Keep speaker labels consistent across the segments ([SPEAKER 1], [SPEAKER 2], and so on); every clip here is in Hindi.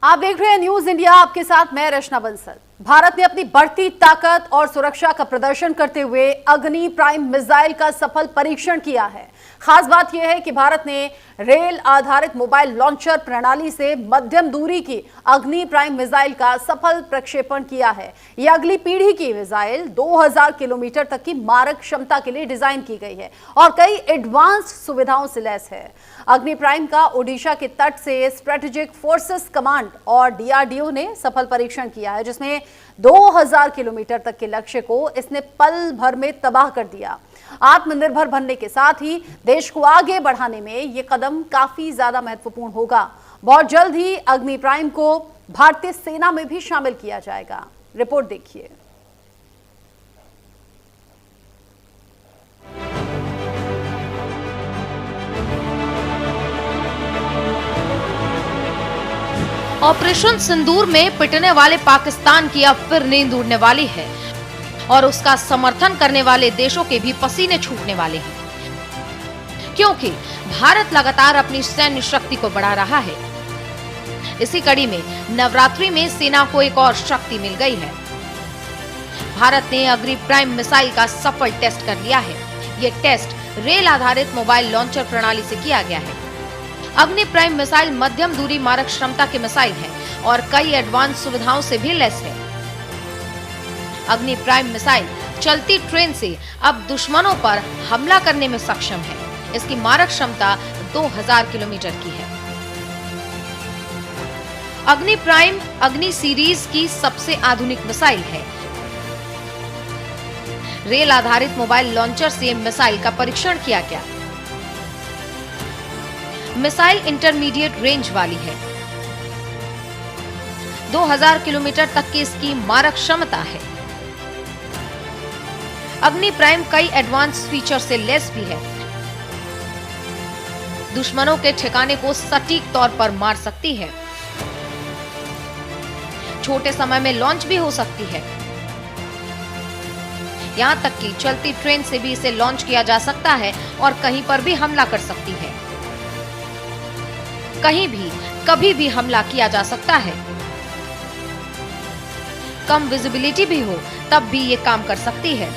[SPEAKER 1] आप देख रहे हैं न्यूज इंडिया, आपके साथ मैं रचना बंसल। भारत ने अपनी बढ़ती ताकत और सुरक्षा का प्रदर्शन करते हुए अग्नि प्राइम मिसाइल का सफल परीक्षण किया है। खास बात यह है कि भारत ने रेल आधारित मोबाइल लॉन्चर प्रणाली से मध्यम दूरी की अग्नि प्राइम मिसाइल का सफल प्रक्षेपण किया है। यह अगली पीढ़ी की मिसाइल 2000 किलोमीटर तक की मारक क्षमता के लिए डिजाइन की गई है और कई एडवांस सुविधाओं से लैस है। अग्नि प्राइम का ओडिशा के तट से स्ट्रेटेजिक फोर्सेस कमांड और डीआरडीओ ने सफल परीक्षण किया है, जिसमें 2000 किलोमीटर तक के लक्ष्य को इसने पल भर में तबाह कर दिया। आत्मनिर्भर बनने के साथ ही देश को आगे बढ़ाने में यह कदम काफी ज्यादा महत्वपूर्ण होगा। बहुत जल्द ही अग्नि प्राइम को भारतीय सेना में भी शामिल किया जाएगा। रिपोर्ट देखिए।
[SPEAKER 2] ऑपरेशन सिंदूर में पिटने वाले पाकिस्तान की अब फिर नींद उड़ने वाली है और उसका समर्थन करने वाले देशों के भी पसीने छूटने वाले हैं, क्योंकि भारत लगातार अपनी सैन्य शक्ति को बढ़ा रहा है। इसी कड़ी में नवरात्रि में सेना को एक और शक्ति मिल गई है। भारत ने अग्नि प्राइम मिसाइल का सफल टेस्ट कर लिया है। ये टेस्ट रेल आधारित मोबाइल लॉन्चर प्रणाली से किया गया है। अग्नि प्राइम मिसाइल मध्यम दूरी मारक क्षमता के मिसाइल है और कई एडवांस सुविधाओं से भी लैस है। अग्नि प्राइम मिसाइल चलती ट्रेन से अब दुश्मनों पर हमला करने में सक्षम है। इसकी मारक क्षमता 2000 किलोमीटर की है। अग्नि प्राइम अग्नि सीरीज की सबसे आधुनिक मिसाइल है। रेल आधारित मोबाइल लॉन्चर से मिसाइल का परीक्षण किया गया। मिसाइल इंटरमीडिएट रेंज वाली है। 2000 किलोमीटर तक की इसकी मारक क्षमता है। अग्नि प्राइम कई एडवांस फीचर से लैस भी है। दुश्मनों के ठिकाने को सटीक तौर पर मार सकती है। छोटे समय में लॉन्च भी हो सकती है। यहां तक कि चलती ट्रेन से भी इसे लॉन्च किया जा सकता है और कहीं पर भी हमला कर सकती है। कहीं भी कभी भी हमला किया जा सकता है। कम विजिबिलिटी भी हो तब भी ये काम कर सकती है।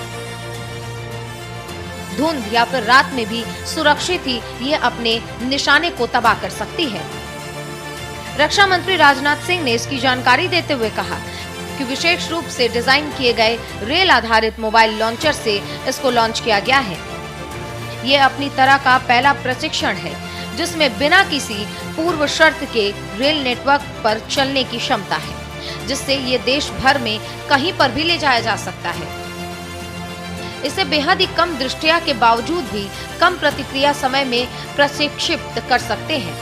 [SPEAKER 2] धुंध या फिर रात में भी सुरक्षित ही ये अपने निशाने को तबाह कर सकती है। रक्षा मंत्री राजनाथ सिंह ने इसकी जानकारी देते हुए कहा कि विशेष रूप से डिजाइन किए गए रेल आधारित मोबाइल लॉन्चर से इसको लॉन्च किया गया है। ये अपनी तरह का पहला प्रशिक्षण है जिसमें बिना किसी पूर्व शर्त के रेल नेटवर्क पर चलने की क्षमता है, जिससे ये देश भर में कहीं पर भी ले जाया जा सकता है। इसे बेहद ही कम दृष्टिया के बावजूद भी कम प्रतिक्रिया समय में प्रक्षेपित कर सकते हैं।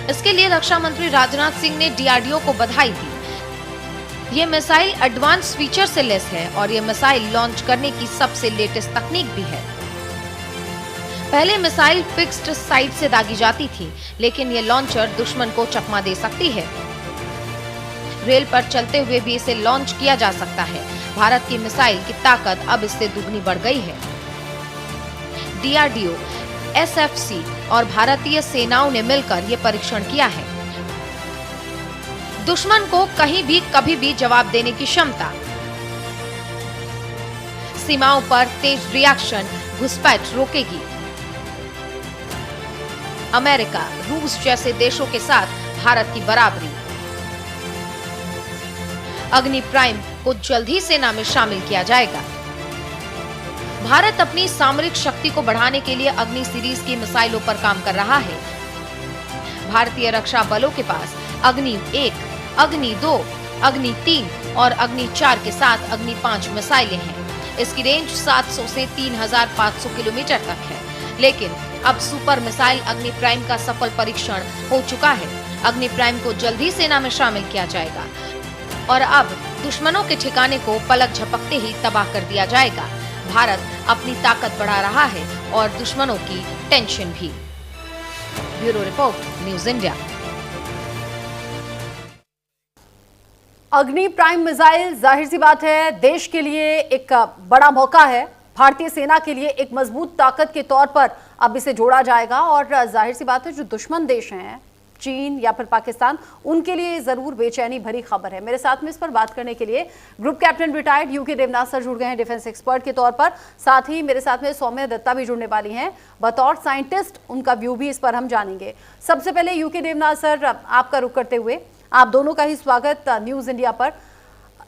[SPEAKER 2] इसके लिए रक्षा मंत्री राजनाथ सिंह ने डीआरडीओ को बधाई दी। ये मिसाइल एडवांस फीचर से लैस है और ये मिसाइल लॉन्च करने की सबसे लेटेस्ट तकनीक भी है। पहले मिसाइल फिक्स्ड साइड से दागी जाती थी, लेकिन ये लॉन्चर दुश्मन को चकमा दे सकती है। रेल पर चलते हुए भी इसे लॉन्च किया जा सकता है। भारत की मिसाइल की ताकत अब इससे दुगनी बढ़ गई है। डीआरडीओ, एसएफसी और भारतीय सेनाओं ने मिलकर ये परीक्षण किया है। दुश्मन को कहीं भी कभी भी जवाब देने की क्षमता, सीमाओं पर तेज रिएक्शन घुसपैठ रोकेगी। अमेरिका, रूस जैसे देशों के साथ भारत की बराबरी। अग्नि प्राइम को जल्द ही सेना में शामिल किया जाएगा। भारत अपनी सामरिक शक्ति को बढ़ाने के लिए अग्नि सीरीज की मिसाइलों पर काम कर रहा है। भारतीय रक्षा बलों के पास अग्नि 1, अग्नि 2, अग्नि 3 और अग्नि 4 के साथ अग्नि 5 मिसाइलें हैं। इसकी रेंज 700 से 3500 किलोमीटर तक है। लेकिन अब सुपर मिसाइल अग्नि प्राइम का सफल परीक्षण हो चुका है। अग्नि प्राइम को जल्द ही सेना में शामिल किया जाएगा और अब दुश्मनों के ठिकाने को पलक झपकते ही तबाह कर दिया जाएगा। भारत अपनी ताकत बढ़ा रहा है और दुश्मनों की टेंशन भी। Bureau report, news India.
[SPEAKER 1] अग्नि प्राइम मिसाइल जाहिर सी बात है देश के लिए एक बड़ा मौका है। भारतीय सेना के लिए एक मजबूत ताकत के तौर पर अब इसे जोड़ा जाएगा और जाहिर सी बात है जो दुश्मन देश हैं चीन या फिर पाकिस्तान, उनके लिए जरूर बेचैनी भरी खबर है। मेरे साथ में इस पर बात करने के लिए group captain retired UK Devnath sir जुड़ गए हैं डिफेंस एक्सपर्ट के तौर पर। साथ ही मेरे साथ में सौम्या दत्ता भी जुड़ने वाली हैं बतौर साइंटिस्ट, उनका व्यू भी इस पर हम जानेंगे। सबसे पहले यूके देवनाथ सर, आपका रुख करते हुए आप दोनों का ही स्वागत न्यूज इंडिया पर।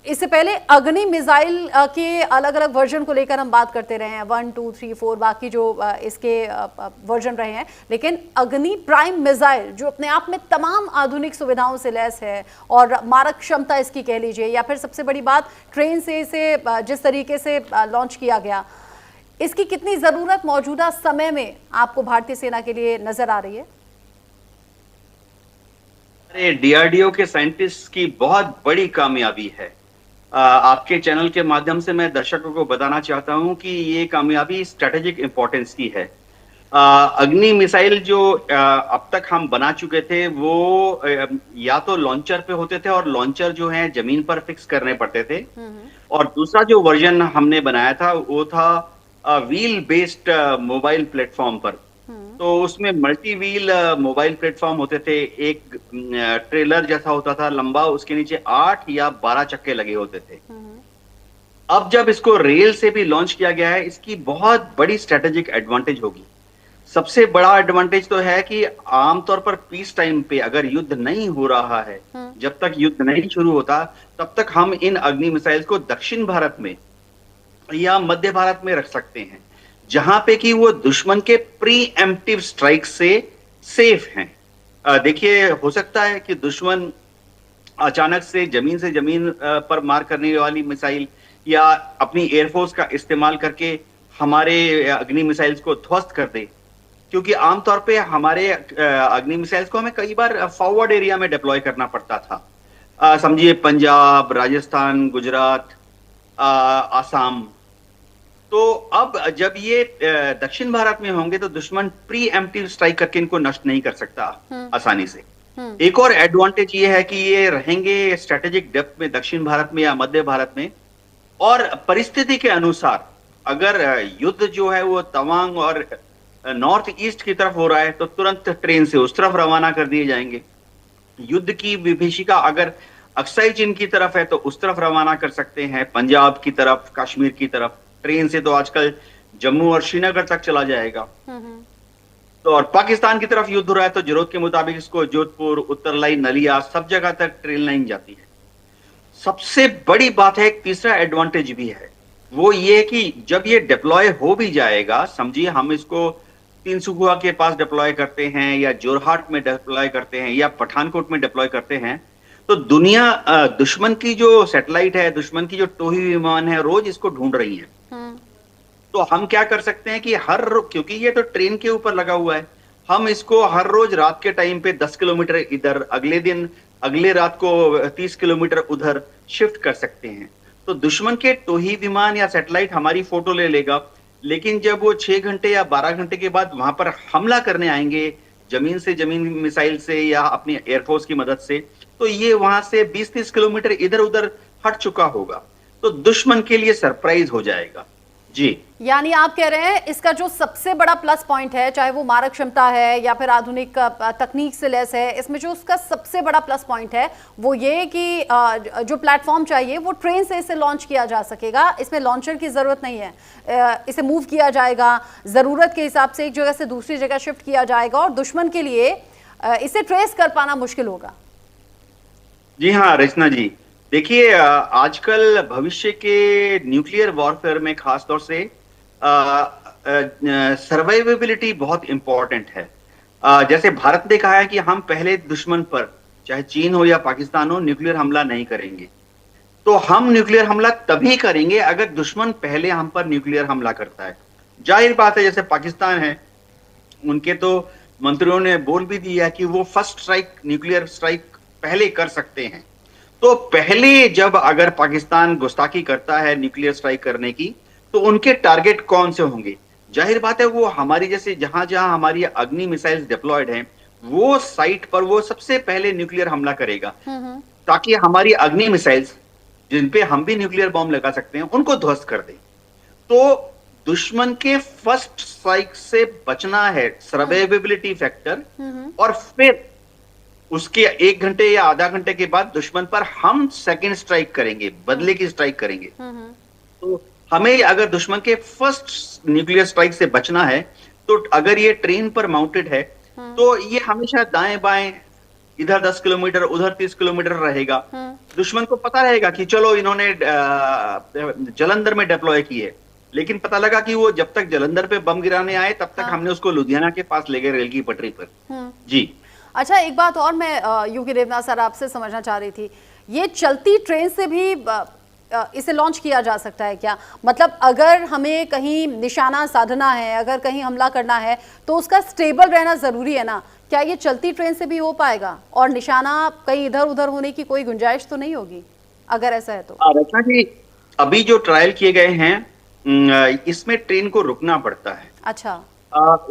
[SPEAKER 1] इससे पहले अग्नि मिसाइल के अलग अलग वर्जन को लेकर हम बात करते रहे हैं, 1, 2, 3, 4 बाकी जो इसके वर्जन रहे हैं, लेकिन अग्नि प्राइम मिसाइल जो अपने आप में तमाम आधुनिक सुविधाओं से लैस है और मारक क्षमता इसकी कह लीजिए, या फिर सबसे बड़ी बात ट्रेन से इसे जिस तरीके से लॉन्च किया गया, इसकी कितनी ज़रूरत मौजूदा समय में आपको भारतीय सेना के लिए नजर आ रही है?
[SPEAKER 3] डीआरडीओ के साइंटिस्ट की बहुत बड़ी कामयाबी है। आपके चैनल के माध्यम से मैं दर्शकों को बताना चाहता हूं कि ये कामयाबी स्ट्रेटेजिक इंपॉर्टेंस की है। अग्नि मिसाइल जो अब तक हम बना चुके थे वो या तो लॉन्चर पे होते थे और लॉन्चर जो है जमीन पर फिक्स करने पड़ते थे, और दूसरा जो वर्जन हमने बनाया था वो था व्हील बेस्ड मोबाइल प्लेटफॉर्म पर। तो उसमें मल्टी व्हील मोबाइल प्लेटफॉर्म होते थे, एक ट्रेलर जैसा होता था लंबा, उसके नीचे 8 या 12 चक्के लगे होते थे। अब जब इसको रेल से भी लॉन्च किया गया है, इसकी बहुत बड़ी स्ट्रेटेजिक एडवांटेज होगी। सबसे बड़ा एडवांटेज तो है कि आमतौर पर पीस टाइम पे अगर युद्ध नहीं हो रहा है, जब तक युद्ध नहीं शुरू होता तब तक हम इन अग्नि मिसाइल को दक्षिण भारत में या मध्य भारत में रख सकते हैं, जहां पे कि वो दुश्मन के प्री एम्प्टिव स्ट्राइक से सेफ हैं। देखिए, हो सकता है कि दुश्मन अचानक से जमीन पर मार करने वाली मिसाइल या अपनी एयरफोर्स का इस्तेमाल करके हमारे अग्नि मिसाइल्स को ध्वस्त कर दे, क्योंकि आमतौर पे हमारे अग्नि मिसाइल्स को हमें कई बार फॉरवर्ड एरिया में डिप्लॉय करना पड़ता था। समझिए पंजाब, राजस्थान, गुजरात, आसाम। तो अब जब ये दक्षिण भारत में होंगे तो दुश्मन प्री एम्प्टिव स्ट्राइक करके इनको नष्ट नहीं कर सकता आसानी से। एक और एडवांटेज ये है कि ये रहेंगे स्ट्रेटेजिक डेप्थ में दक्षिण भारत में या मध्य भारत में, और परिस्थिति के अनुसार अगर युद्ध जो है वो तवांग और नॉर्थ ईस्ट की तरफ हो रहा है तो तुरंत ट्रेन से उस तरफ रवाना कर दिए जाएंगे। युद्ध की विभीषिका अगर अक्साई चीन की तरफ है तो उस तरफ रवाना कर सकते हैं, पंजाब की तरफ, कश्मीर की तरफ। ट्रेन से तो आजकल जम्मू और श्रीनगर तक चला जाएगा। तो और पाकिस्तान की तरफ युद्ध हो रहा है तो जरूरत के मुताबिक इसको जोधपुर, उत्तर लाइन, नलिया, सब जगह तक ट्रेन लाइन जाती है। सबसे बड़ी बात है, एक तीसरा एडवांटेज भी है, वो ये कि जब ये डिप्लॉय हो भी जाएगा, समझिए हम इसको तिनसुकिया के पास डिप्लॉय करते हैं या जोरहाट में डिप्लॉय करते हैं या पठानकोट में डिप्लॉय करते हैं, तो दुनिया दुश्मन की जो सैटेलाइट है, दुश्मन की जो टोही विमान है, रोज इसको ढूंढ रही है। तो हम क्या कर सकते हैं कि क्योंकि ये तो ट्रेन के ऊपर लगा हुआ है, हम इसको हर रोज रात के टाइम पे 10 किलोमीटर इधर, अगले दिन अगले रात को 30 किलोमीटर उधर शिफ्ट कर सकते हैं। तो दुश्मन के टोही विमान या सैटेलाइट हमारी फोटो ले लेगा, लेकिन जब वो 6 घंटे या 12 घंटे के बाद वहां पर हमला करने आएंगे जमीन से जमीन मिसाइल से या अपनी एयरफोर्स की मदद से, तो ये वहां से 20-30 किलोमीटर इधर उधर हट चुका होगा, तो दुश्मन के लिए सरप्राइज हो जाएगा। जी,
[SPEAKER 1] यानी आप कह रहे हैं इसका जो सबसे बड़ा प्लस पॉइंट है, चाहे वो मारक क्षमता है या फिर आधुनिक तकनीक से लैस है, इसमें जो उसका सबसे बड़ा प्लस पॉइंट है वो ये कि जो प्लेटफॉर्म चाहिए वो ट्रेन से इसे लॉन्च किया जा सकेगा। इसमें लॉन्चर की ज़रूरत नहीं है, इसे मूव किया जाएगा, ज़रूरत के हिसाब से एक जगह से दूसरी जगह शिफ्ट किया जाएगा और दुश्मन के लिए इसे ट्रेस कर पाना मुश्किल होगा।
[SPEAKER 3] जी हाँ रचना जी, देखिए आजकल भविष्य के न्यूक्लियर वॉरफेयर में खासतौर से सर्वाइवेबिलिटी बहुत इंपॉर्टेंट है। जैसे भारत ने कहा है कि हम पहले दुश्मन पर, चाहे चीन हो या पाकिस्तान हो, न्यूक्लियर हमला नहीं करेंगे। तो हम न्यूक्लियर हमला तभी करेंगे अगर दुश्मन पहले हम पर न्यूक्लियर हमला करता है। जाहिर बात है, जैसे पाकिस्तान है, उनके तो मंत्रियों ने बोल भी दिया कि वो फर्स्ट स्ट्राइक, न्यूक्लियर स्ट्राइक पहले कर सकते हैं। तो पहले जब अगर पाकिस्तान गुस्ताखी करता है न्यूक्लियर स्ट्राइक करने की, तो उनके टारगेट कौन से होंगे? जाहिर बात है वो हमारी जैसे जहां जहां हमारी अग्नि मिसाइल्स डिप्लॉयड हैं, वो साइट पर वो सबसे पहले न्यूक्लियर हमला करेगा, ताकि हमारी अग्नि मिसाइल्स जिन पे हम भी न्यूक्लियर बॉम्ब लगा सकते हैं उनको ध्वस्त कर दे। तो दुश्मन के फर्स्ट स्ट्राइक से बचना है, सर्वाइवेबिलिटी फैक्टर, और फिर उसके 1 घंटे या आधा घंटे के बाद दुश्मन पर हम सेकंड स्ट्राइक करेंगे, बदले की स्ट्राइक करेंगे। तो हमें अगर दुश्मन के फर्स्ट न्यूक्लियर स्ट्राइक से बचना है, तो अगर ये ट्रेन पर माउंटेड है तो ये हमेशा दाएं बाएं, इधर 10 किलोमीटर उधर 30 किलोमीटर रहेगा। दुश्मन को पता रहेगा कि चलो इन्होंने जलंधर में डिप्लॉय की है, लेकिन पता लगा कि वो जब तक जलंधर पे बम गिराने आए तब तक हमने उसको लुधियाना के पास ले गए रेल की पटरी पर। जी
[SPEAKER 1] अच्छा, एक बात और मैं यूके देवनाथ सर आपसे समझना चाह रही थी, ये चलती ट्रेन से भी इसे लॉन्च किया जा सकता है क्या? मतलब अगर हमें कहीं निशाना साधना है, अगर कहीं हमला करना है, तो उसका स्टेबल रहना जरूरी है ना? क्या ये चलती ट्रेन से भी हो पाएगा और निशाना कहीं इधर उधर होने की कोई गुंजाइश तो नहीं होगी अगर ऐसा है तो?
[SPEAKER 3] रचना जी, अभी जो ट्रायल किए गए हैं इसमें ट्रेन को रुकना पड़ता है।
[SPEAKER 1] अच्छा।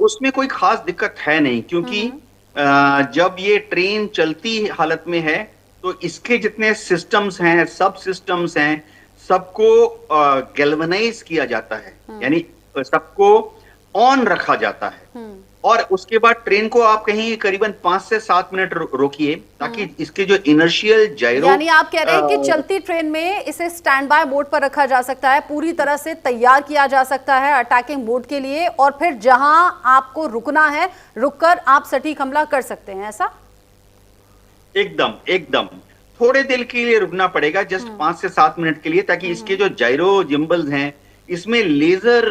[SPEAKER 3] उसमें कोई खास दिक्कत है नहीं, क्योंकि जब ये ट्रेन चलती हालत में है तो इसके जितने सिस्टम्स हैं, सब सिस्टम्स हैं, सबको गैल्वेनाइज किया जाता है, यानी सबको ऑन रखा जाता है। और उसके बाद ट्रेन को आप कहीं करीबन 5 से 7 मिनट रोकिए, ताकि इसके जो इनर्शियल जाइरो,
[SPEAKER 1] यानी आप कह रहे हैं कि चलती ट्रेन में इसे स्टैंड बाय मोड पर रखा जा सकता है, पूरी तरह से तैयार किया जा सकता है अटैकिंग मोड के लिए, और फिर जहां आपको रुकना है रुककर आप सटीक हमला कर सकते हैं, ऐसा?
[SPEAKER 3] एकदम एकदम थोड़े देर के लिए रुकना पड़ेगा, जस्ट 5 से 7 मिनट के लिए, ताकि इसके जो जाइरो जिम्बल्स हैं इसमें लेजर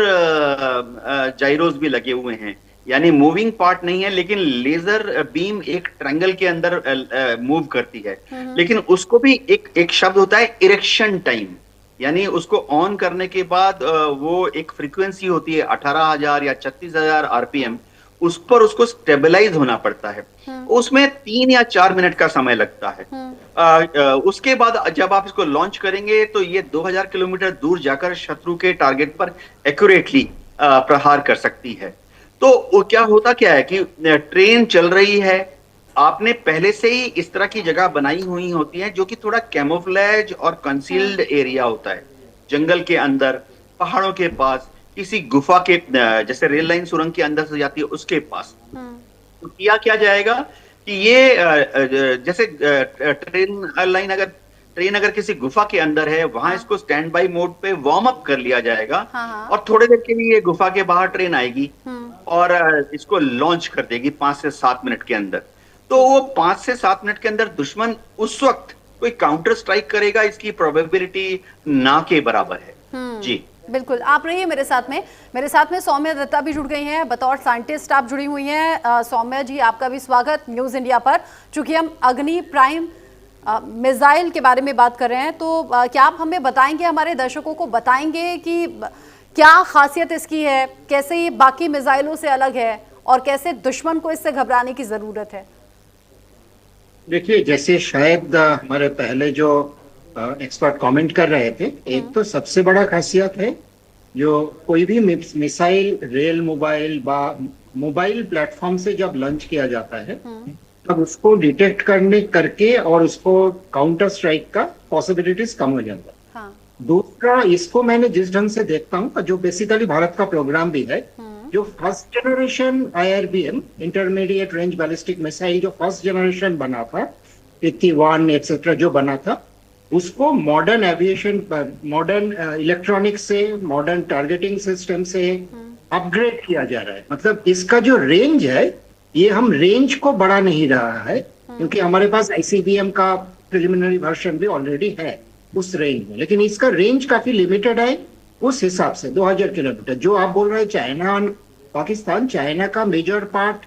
[SPEAKER 3] जाइरोस भी लगे हुए हैं, यानी मूविंग पार्ट नहीं है, लेकिन लेजर बीम एक ट्रायंगल के अंदर मूव करती है। लेकिन उसको भी एक शब्द होता है इरेक्शन टाइम, यानी उसको ऑन करने के बाद वो एक फ्रीक्वेंसी होती है 18,000 या 36,000 आरपीएम, उस पर उसको स्टेबलाइज होना पड़ता है। उसमें 3 या 4 मिनट का समय लगता है। उसके बाद जब आप इसको लॉन्च करेंगे तो ये 2000 किलोमीटर दूर जाकर शत्रु के टारगेट पर एक्यूरेटली प्रहार कर सकती है। तो क्या होता क्या है कि ट्रेन चल रही है, आपने पहले से ही इस तरह की जगह बनाई हुई होती है जो कि थोड़ा कैमोफ्लेज और कंसील्ड एरिया होता है, जंगल के अंदर, पहाड़ों के पास, किसी गुफा के, जैसे रेल लाइन सुरंग के अंदर से जाती है उसके पास। तो किया क्या जाएगा कि ये जैसे ट्रेन अगर किसी गुफा के अंदर है, वहां इसको स्टैंड बाय मोड पे वार्म अप कर लिया जाएगा, और थोड़ी देर के लिए गुफा के बाहर ट्रेन आएगी और इसको लॉन्च कर देगी 5 से 7 मिनट के अंदर। तो वो 5 से 7 मिनट के अंदर दुश्मन उस वक्त कोई काउंटर स्ट्राइक करेगा, इसकी प्रोबेबिलिटी ना के बराबर है। जी
[SPEAKER 1] बिल्कुल, आप रहिए मेरे साथ में सौम्या दत्ता भी जुड़ गई हैं, बतौर साइंटिस्ट आप जुड़ी हुई हैं। सौम्या जी, आपका भी स्वागत न्यूज़ इंडिया पर। चूंकि हम अग्नि प्राइम मिसाइल के बारे में बात कर रहे हैं, तो क्या आप हमें बताएंगे, हमारे दर्शकों को बताएंगे कि क्या खासियत इसकी है, कैसे ये बाकी मिसाइलों से अलग है और कैसे दुश्मन को इससे घबराने की जरूरत है?
[SPEAKER 4] देखिए, जैसे शायद हमारे पहले जो एक्सपर्ट कमेंट कर रहे थे, एक तो सबसे बड़ा खासियत है, जो कोई भी मिसाइल रेल मोबाइल प्लेटफॉर्म से जब लॉन्च किया जाता है तब उसको डिटेक्ट करके और उसको काउंटर स्ट्राइक का पॉसिबिलिटीज कम हो जाता है।
[SPEAKER 1] हाँ।
[SPEAKER 4] दूसरा, इसको मैंने जिस ढंग से देखता हूँ, जो बेसिकली भारत का प्रोग्राम भी है, जो first generation IRBM intermediate range ballistic missile जो फर्स्ट जनरेशन बना था, 81 एक्सेट्रा जो बना था, उसको मॉडर्न एविएशन, मॉडर्न इलेक्ट्रॉनिक्स से, मॉडर्न टारगेटिंग सिस्टम से अपग्रेड किया जा रहा है। मतलब इसका जो रेंज है, ये हम रेंज को बढ़ा नहीं रहा है, क्योंकि हमारे पास ICBM का प्रिलिमिनरी वर्जन भी ऑलरेडी है उस रेंज में, लेकिन इसका रेंज काफी लिमिटेड है उस हिसाब से। 2000 किलोमीटर जो आप बोल रहे हैं, चाइना और पाकिस्तान, चाइना का मेजर पार्ट,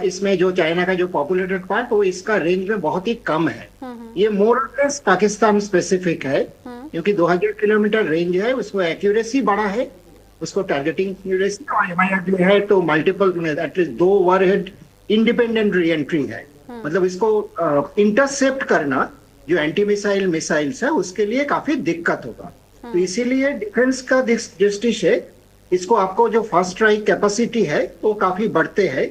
[SPEAKER 4] इसमें जो चाइना का जो पॉपुलेटेड पार्ट, वो इसका रेंज में बहुत ही कम है। ये मोर और लेस पाकिस्तान स्पेसिफिक है, क्योंकि 2000 किलोमीटर रेंज है, उसको एक्यूरेसी बड़ा है, उसको टारगेटिंग एक्यूरेसी और MIR है, तो multiple at least 2 warhead independent re entry है। मतलब इसको इंटरसेप्ट करना जो एंटी मिसाइल्स है, उसके लिए काफी दिक्कत होगा। तो इसीलिए डिफेंस का दृष्टि से इसको आपको जो फर्स्ट स्ट्राइक कैपेसिटी है वो काफी बढ़ते हैं।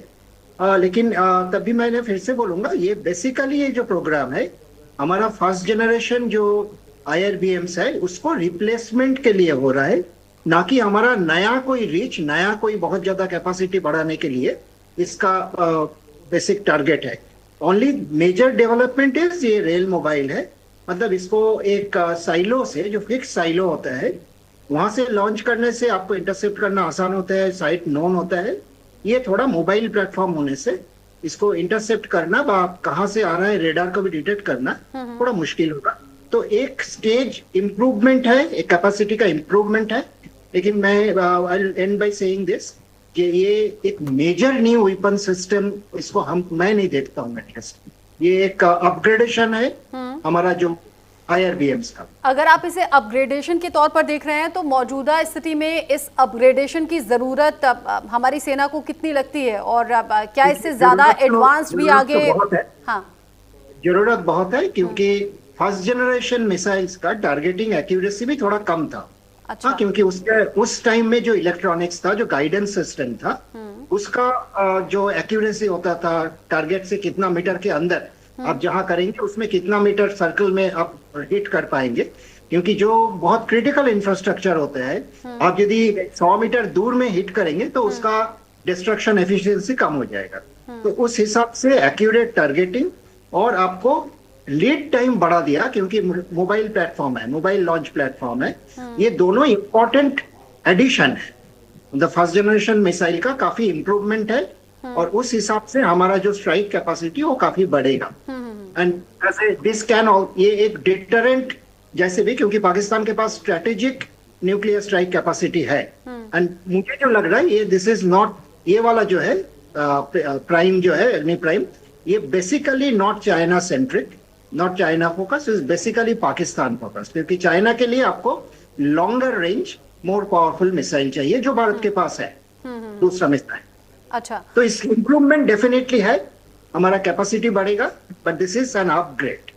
[SPEAKER 4] लेकिन तभी मैंने फिर से बोलूंगा, ये बेसिकली ये जो प्रोग्राम है हमारा फर्स्ट जनरेशन जो IRBMs है, उसको रिप्लेसमेंट के लिए हो रहा है, ना कि हमारा नया कोई बहुत ज्यादा कैपेसिटी बढ़ाने के लिए इसका बेसिक टारगेट है। ओनली मेजर डेवलपमेंट इज ये रेल मोबाइल है, मतलब इसको एक साइलो से, जो फिक्स साइलो होता है, वहां से लॉन्च करने से आपको इंटरसेप्ट करना आसान होता है, साइट नोन होता है। ये थोड़ा मोबाइल प्लेटफॉर्म होने से इसको इंटरसेप्ट करना, कहाँ से आ रहा है रेडार को भी डिटेक्ट करना थोड़ा मुश्किल होगा। तो एक स्टेज इम्प्रूवमेंट है, एक कैपेसिटी का इम्प्रूवमेंट है, लेकिन मैं आई एंड बाय सेइंग दिस कि ये एक मेजर न्यू वेपन सिस्टम, इसको मैं नहीं देखता हूँ एटलीस्ट। ये एक अपग्रेडेशन है हमारा जो IRBMs का।
[SPEAKER 1] अगर आप इसे अपग्रेडेशन के तौर पर देख रहे हैं तो मौजूदा स्थिति में इस अपग्रेडेशन की जरूरत हमारी सेना को कितनी लगती है, और क्या इससे ज्यादा एडवांस्ड भी आगे? हाँ,
[SPEAKER 4] जरूरत बहुत है, क्योंकि फर्स्ट जनरेशन मिसाइल्स का टारगेटिंग एक्यूरेसी भी थोड़ा कम था।
[SPEAKER 1] अच्छा।
[SPEAKER 4] हाँ, क्योंकि उस टाइम में जो इलेक्ट्रॉनिक्स था, जो गाइडेंस सिस्टम था, उसका जो एक्यूरेसी होता था टारगेट से कितना मीटर के अंदर आप जहां करेंगे उसमें कितना मीटर सर्कल में आप हिट कर पाएंगे, क्योंकि जो बहुत क्रिटिकल इंफ्रास्ट्रक्चर होता है, आप यदि 100 मीटर दूर में हिट करेंगे तो उसका डिस्ट्रक्शन एफिशिएंसी कम हो जाएगा। तो उस हिसाब से एक्यूरेट टारगेटिंग और आपको लीड टाइम बढ़ा दिया, क्योंकि मोबाइल प्लेटफॉर्म है, मोबाइल लॉन्च प्लेटफॉर्म है। ये दोनों इंपॉर्टेंट एडिशन है, द फर्स्ट जनरेशन मिसाइल का काफी इंप्रूवमेंट है, और उस हिसाब से हमारा जो स्ट्राइक कैपेसिटी वो काफी बढ़ेगा। एंड दिस कैन, ये एक डिटरेंट जैसे भी, क्योंकि पाकिस्तान के पास स्ट्रेटेजिक न्यूक्लियर स्ट्राइक कैपेसिटी है। एंड मुझे जो लग रहा है, ये दिस इज नॉट, ये वाला जो है प्राइम जो है, अग्नि प्राइम, ये basically not China centric, not China focus, is basically Pakistan focus, क्योंकि चाइना के लिए आपको longer range more powerful missile चाहिए, जो भारत के पास है दूसरा मिसाइल।
[SPEAKER 1] अच्छा,
[SPEAKER 4] तो इस इंप्रूवमेंट डेफिनेटली है, हमारा कैपेसिटी बढ़ेगा, but this is an upgrade.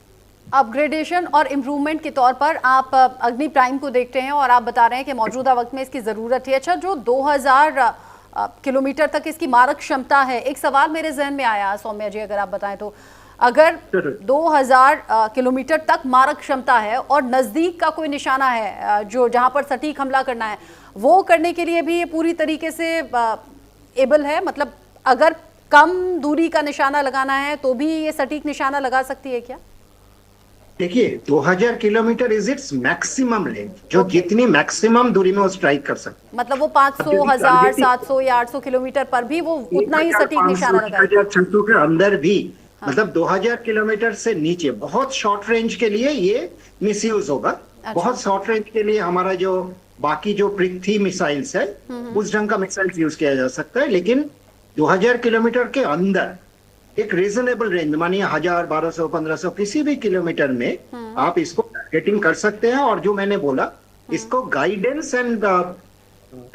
[SPEAKER 1] Upgradation और इम्प्रूवमेंट के तौर पर आप अग्नि प्राइम को देखते हैं और आप बता रहे हैं कि मौजूदा वक्त में इसकी ज़रूरत है। अच्छा, जो 2000 किलोमीटर तक इसकी मारक क्षमता है, एक सवाल मेरे जहन में आया सौम्या जी, अगर आप बताएं तो, अगर 2000 किलोमीटर तक मारक क्षमता है और नज़दीक का कोई निशाना है जो जहां पर सटीक हमला करना है, वो करने के लिए भी ये पूरी तरीके से एबल है? मतलब अगर कम दूरी का निशाना लगाना है तो भी ये सटीक निशाना लगा सकती है क्या?
[SPEAKER 4] देखिए, 2000 kilometre is its maximum range, जो जितनी मैक्सिमम दूरी में वो स्ट्राइक कर सकते,
[SPEAKER 1] मतलब वो 500, 1000, 700 या 800 किलोमीटर पर भी वो उतना ही सटीक निशाना लगाएगा।
[SPEAKER 4] 1600 के अंदर भी, मतलब 2000 किलोमीटर से नीचे बहुत शॉर्ट रेंज के लिए ये मिसयूज होगा। अच्छा। बहुत शॉर्ट रेंज के लिए हमारा जो बाकी जो पृथ्वी मिसाइल्स है, उस ढंग का मिसाइल्स यूज किया जा सकता है, लेकिन 2000 किलोमीटर के अंदर एक रीजनेबल रेंज, मानिए 1000, 1200, 1500 किसी भी किलोमीटर में आप इसको टारगेटिंग कर सकते हैं। और जो मैंने बोला, इसको guidance and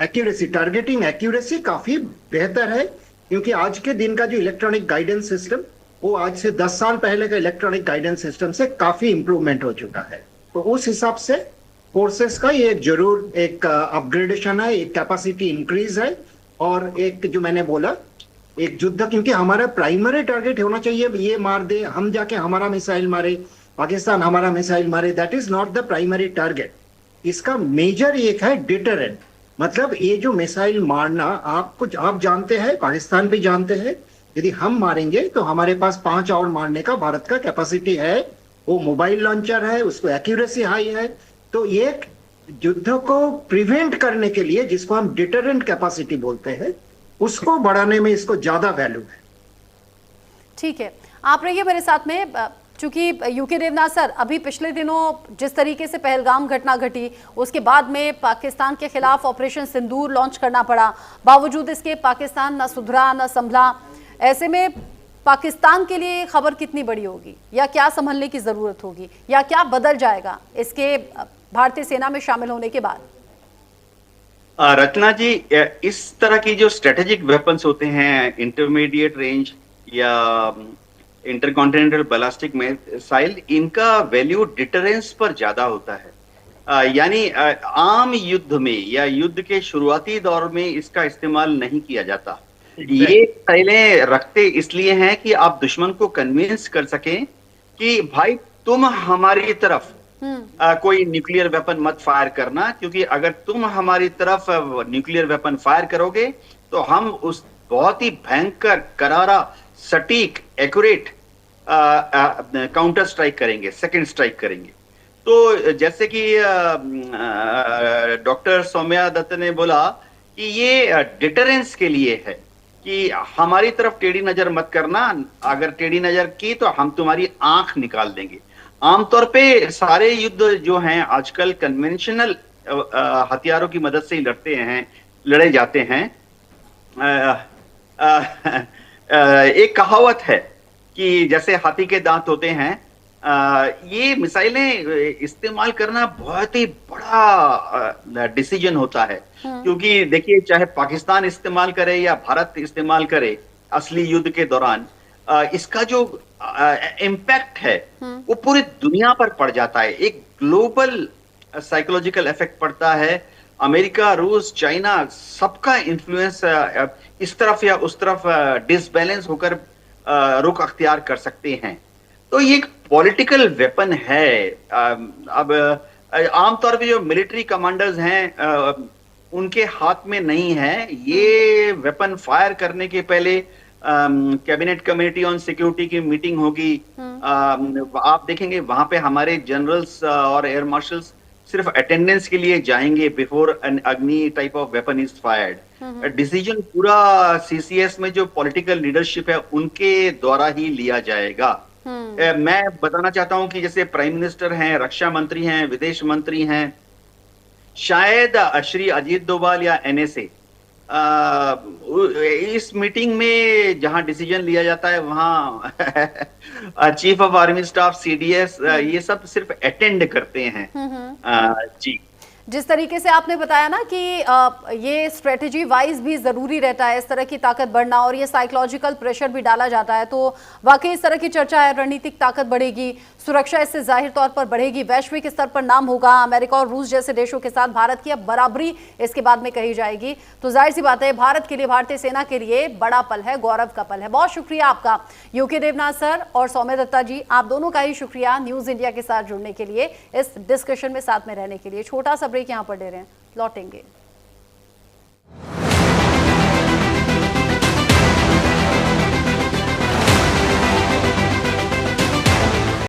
[SPEAKER 4] accuracy, targeting accuracy काफी बेहतर है, क्योंकि आज के दिन का जो इलेक्ट्रॉनिक गाइडेंस सिस्टम, वो आज से 10 साल पहले का इलेक्ट्रॉनिक गाइडेंस सिस्टम से काफी इंप्रूवमेंट हो चुका है। तो उस हिसाब से फोर्सेस का ये जरूर एक अपग्रेडेशन है, एक कैपेसिटी इंक्रीज है, और एक जो मैंने बोला, एक युद्ध, क्योंकि हमारा प्राइमरी टारगेट होना चाहिए ये मार दे, हम जाके हमारा मिसाइल मारे, पाकिस्तान हमारा मिसाइल मारे, that is not the primary target. इसका मेजर एक है डिटरेंट, मतलब ये जो मिसाइल मारना, आप जानते हैं, पाकिस्तान भी जानते हैं, यदि हम मारेंगे तो हमारे पास 5 और मारने का भारत का कैपेसिटी है, वो मोबाइल लॉन्चर है, उसको एक्यूरेसी हाई है। तो एक युद्ध को प्रिवेंट करने के लिए, जिसको हम डिटरेंट कैपेसिटी बोलते हैं, उसको बढ़ाने में इसको ज्यादा वैल्यू है।
[SPEAKER 1] ठीक है, आप रहिए मेरे साथ में, चूंकि यूके देवनाथ सर, अभी पिछले दिनों जिस तरीके से पहलगाम घटना घटी, उसके बाद में पाकिस्तान के खिलाफ ऑपरेशन सिंदूर लॉन्च करना पड़ा, बावजूद इसके पाकिस्तान न सुधरा न संभला। ऐसे में पाकिस्तान के लिए खबर कितनी बड़ी होगी, या क्या संभलने की जरूरत होगी, या क्या बदल जाएगा इसके भारतीय सेना में शामिल होने के बाद?
[SPEAKER 3] रत्ना जी, इस तरह की जो स्ट्रेटेजिक वेपन्स होते हैं, इंटरमीडिएट रेंज या इंटरकॉन्टिनेंटल बैलिस्टिक मिसाइल, इनका वैल्यू डिटरेंस पर ज्यादा होता है। यानी आम युद्ध में या युद्ध के शुरुआती दौर में इसका इस्तेमाल नहीं किया जाता। ये मिसाइलें रखते इसलिए हैं कि आप दुश्मन को कन्विंस कर सकें कि भाई तुम हमारी तरफ कोई न्यूक्लियर वेपन मत फायर करना, क्योंकि अगर तुम हमारी तरफ न्यूक्लियर वेपन फायर करोगे तो हम उस बहुत ही भयंकर, करारा, सटीक, एक्यूरेट काउंटर स्ट्राइक करेंगे, सेकंड स्ट्राइक करेंगे। तो जैसे कि डॉक्टर सौम्या दत्त ने बोला कि ये डिटरेंस के लिए है कि हमारी तरफ टेढ़ी नजर मत करना, अगर टेढ़ी नजर की तो हम तुम्हारी आंख निकाल देंगे। आमतौर पे सारे युद्ध जो हैं आजकल कन्वेंशनल हथियारों की मदद से ही लड़े जाते हैं। एक कहावत है कि जैसे हाथी के दांत होते हैं, ये मिसाइलें इस्तेमाल करना बहुत ही बड़ा डिसीजन होता है, क्योंकि देखिए चाहे पाकिस्तान इस्तेमाल करे या भारत इस्तेमाल करे असली युद्ध के दौरान, इसका जो इम्पैक्ट है वो पूरी दुनिया पर पड़ जाता है। एक ग्लोबल साइकोलॉजिकल इफेक्ट पड़ता है। अमेरिका, रूस, चाइना सबका इन्फ्लुएंस इस तरफ या उस तरफ डिसबैलेंस होकर रुख अख्तियार कर सकते हैं। तो ये एक पॉलिटिकल वेपन है। अब आमतौर पे जो मिलिट्री कमांडर्स हैं उनके हाथ में नहीं है ये वेपन। फायर करने के पहले कैबिनेट कमेटी ऑन सिक्योरिटी की मीटिंग होगी। आप देखेंगे वहां पे हमारे जनरल्स और एयर मार्शल्स सिर्फ अटेंडेंस के लिए जाएंगे बिफोर एन अग्नि type of weapon is fired. Decision पूरा सीसीएस में जो पॉलिटिकल लीडरशिप है उनके द्वारा ही लिया जाएगा। मैं बताना चाहता हूं कि जैसे प्राइम मिनिस्टर हैं, रक्षा मंत्री हैं, विदेश मंत्री हैं, शायद श्री अजीत डोभाल या एनएसए इस मीटिंग में जहां डिसीजन लिया जाता है वहां chief of army staff, CDS, ये सब सिर्फ अटेंड करते हैं। जी,
[SPEAKER 1] जिस तरीके से आपने बताया ना कि ये स्ट्रेटेजी वाइज भी ज़रूरी रहता है इस तरह की ताकत बढ़ना, और ये साइकोलॉजिकल प्रेशर भी डाला जाता है, तो वाकई इस तरह की चर्चा है, रणनीतिक ताकत बढ़ेगी, सुरक्षा इससे जाहिर तौर पर बढ़ेगी, वैश्विक स्तर पर नाम होगा। अमेरिका और रूस जैसे देशों के साथ भारत की अब बराबरी इसके बाद में कही जाएगी, तो जाहिर सी बात है भारत के लिए, भारतीय सेना के लिए बड़ा पल है, गौरव का पल है। बहुत शुक्रिया आपका यूके देवनाथ सर और सौम्या दत्ता जी, आप दोनों का ही शुक्रिया न्यूज़ इंडिया के साथ जुड़ने के लिए, इस डिस्कशन में साथ में रहने के लिए। छोटा सा ब्रेक यहाँ पर ले रहे हैं, लौटेंगे।